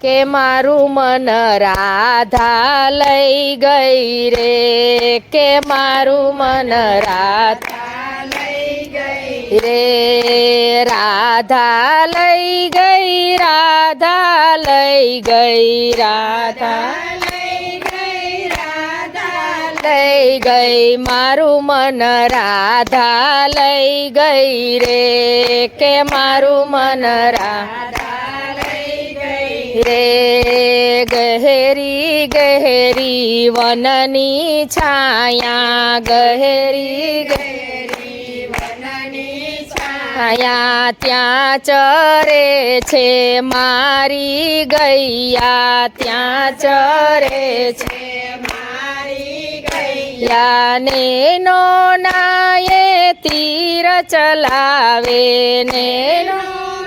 કે મારું મન રાધા લઈ ગઈ રે, કે મારું મન રાધા લઈ ગઈ રે, રાધા લઈ ગઈ, રાધા લઈ ગઈ, રાધા લઈ ગઈ, મારું મન રાધા લઈ ગઈ રે, કે મારું મન રાધા લઈ ગઈ રે, ગહેરી ગહેરી વનની છાયા, ગહેરી ગહેરી વનની છાયા, ત્યાં ચરે છે મારી ગૈયા, ત્યાં ચરે છે યાને નો નાયે તીર ચલાવે, ને નો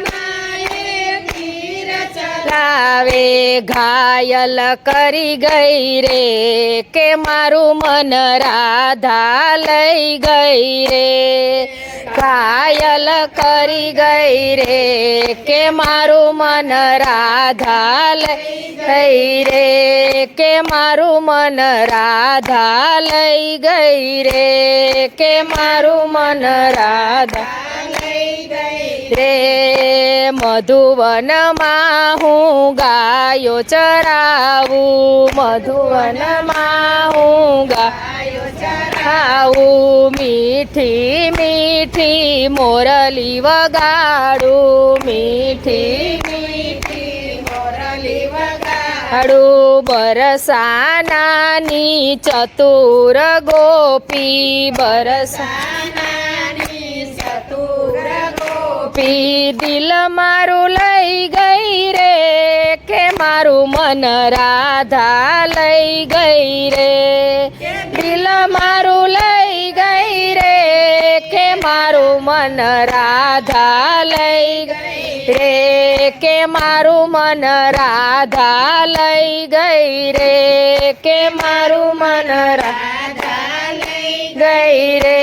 નાયે તીર ચલાવે, ઘાયલ કરી ગઈ રે, કે મારું મન રાધા લઈ ગઈ રે, ઘાયલ કરી ગઈ રે, કે મારું મન રાધા લઈ ગઈ રે, કે મારું મન રાધા લઈ ગઈ રે, કે મારું મન રાધા લઈ ગઈ રે, મધુવનમાં હું ગાયો ચરાવું, મધુવનમાં હું ગાયો ચરાવું, મીઠી મીઠી મોરલી વગાડું, મીઠી મીઠી મોરલી વગાડું, બરસાનાની ચતુર ગોપી, બરસાનાની ચતુર ગોપી, દિલ મારું લઈ ગઈ રે, કે મારું મન રાધા લઈ ગઈ રે, દિલ મારું લઈ ગઈ રે, કે મારું મન રાધા લઈ ગઈ રે, કે મારું મન રાધા લઈ ગઈ રે, કે મારું મન રાધા લઈ ગઈ રે,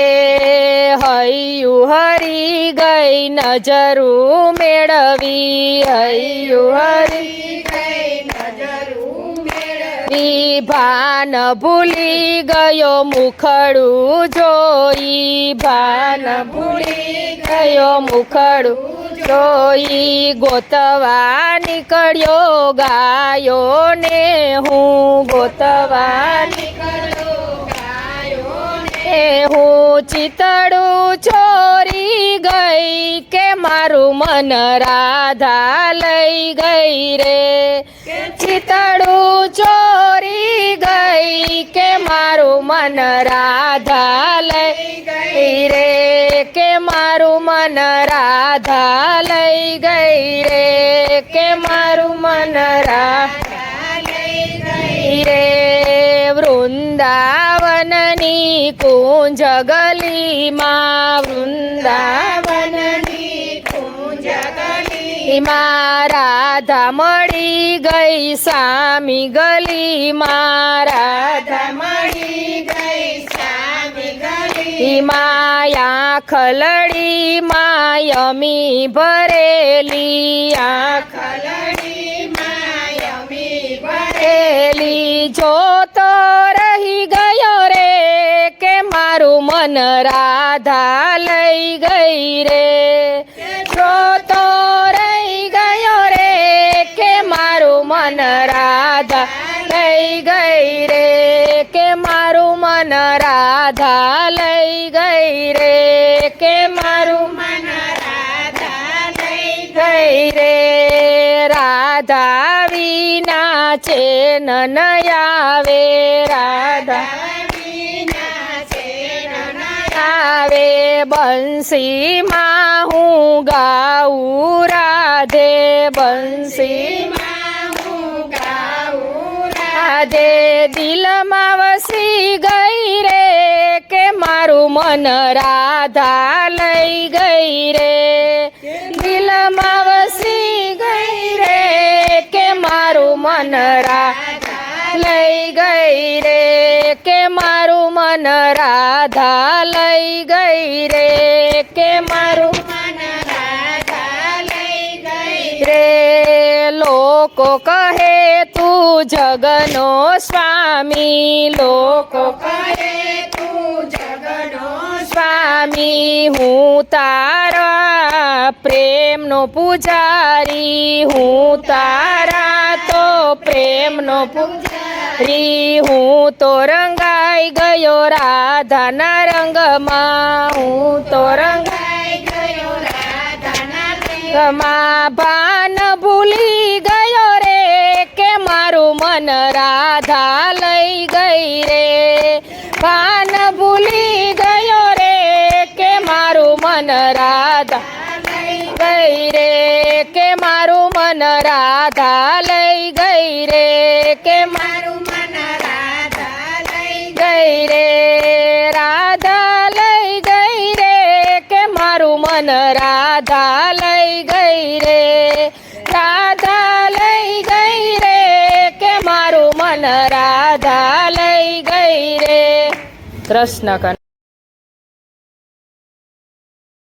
હૈયું હરી ગઈ નજરું મેળવી, હૈયું હરી ગઈ નજરું મેળવી, ભાન ભૂલી ગયો મુખડું જોઈ, ભાન ભૂલી ગયો મુખડું જોઈ, ગોતવા નીકળ્યો ગાયો ને હું, ગોતવા નીકળ્યો ગાયો ને હું, ચિતડું ચોરી ગઈ, કે મારું મન રાધા લઈ ગઈ રે, ચિતડું ચોરી ગઈ, કે મારું મન રાધા લઈ ગઈ રે, કે મારું મન રાધા લઈ ગઈ રે, કે મારું મન રાધા લઈ ગઈ રે, વૃંદાવનની કુંજ ગલીમાં, વૃંદાવનની કુંજ ગલીમાં, રાધા મળી ગઈ સામી ગલીમાં, રાધા મળી ગઈ સામી ગલીમાં, આંખ લડી માયમી ભરેલી, આંખ લડી માયમી ભરેલી, જોતો રહી ગયો રે, કે મારું મન રાધા લઈ ગઈ રે, જોતો રહી ગયો રે, કે મારું મન રાધા લઈ ગઈ રે, કે મારું મન રાધા લઈ ગઈ રે, કે મારું મન રાધા લઈ ગઈ રે, રાધા વિના ચેન ન આવે, રાધા વિના ચેન ન આવે, બંસીમાં હું ગાઉં રાધે, બંસીમાં હું ગાઉં રાધે, દિલમાં વસી ગઈ રે, કે મારું મન રાધા લઈ ગઈ રે, દિલમાં વસી ગઈ રે, કે મારું મન રાધા લઈ ગઈ રે, કે મારું મન રાધા લઈ ગઈ રે, કે મારું મન રાધા લઈ ગઈ રે, લોકો તું જગનો સ્વામી, લોકો કહે તું જગનો સ્વામી, હું તારા પ્રેમનો પૂજારી, હું તારા તો પ્રેમનો પૂજારી, હું તો રંગાઈ ગયો રાધાના રંગમાં, હું તો રંગાઈ ગયો રાધાના રંગમાં, ભાન ભૂલી ગયો રે કે મારું મન રાધા લઈ ગઈ રે, ભાન ભૂલી ગયો રે કે મારું મન રાધા ગઈ રે, કે મારું મન રાધા લઈ ગઈ રે, કે મારું મન રાધા લઈ ગઈ રે, રાધા લઈ ગઈ રે, કે મારું મન રાધા લઈ ગઈ રે, રાધા લઈ ગઈ રે, કે મારું મન રાધા લઈ ગઈ રે. કૃષ્ણ કન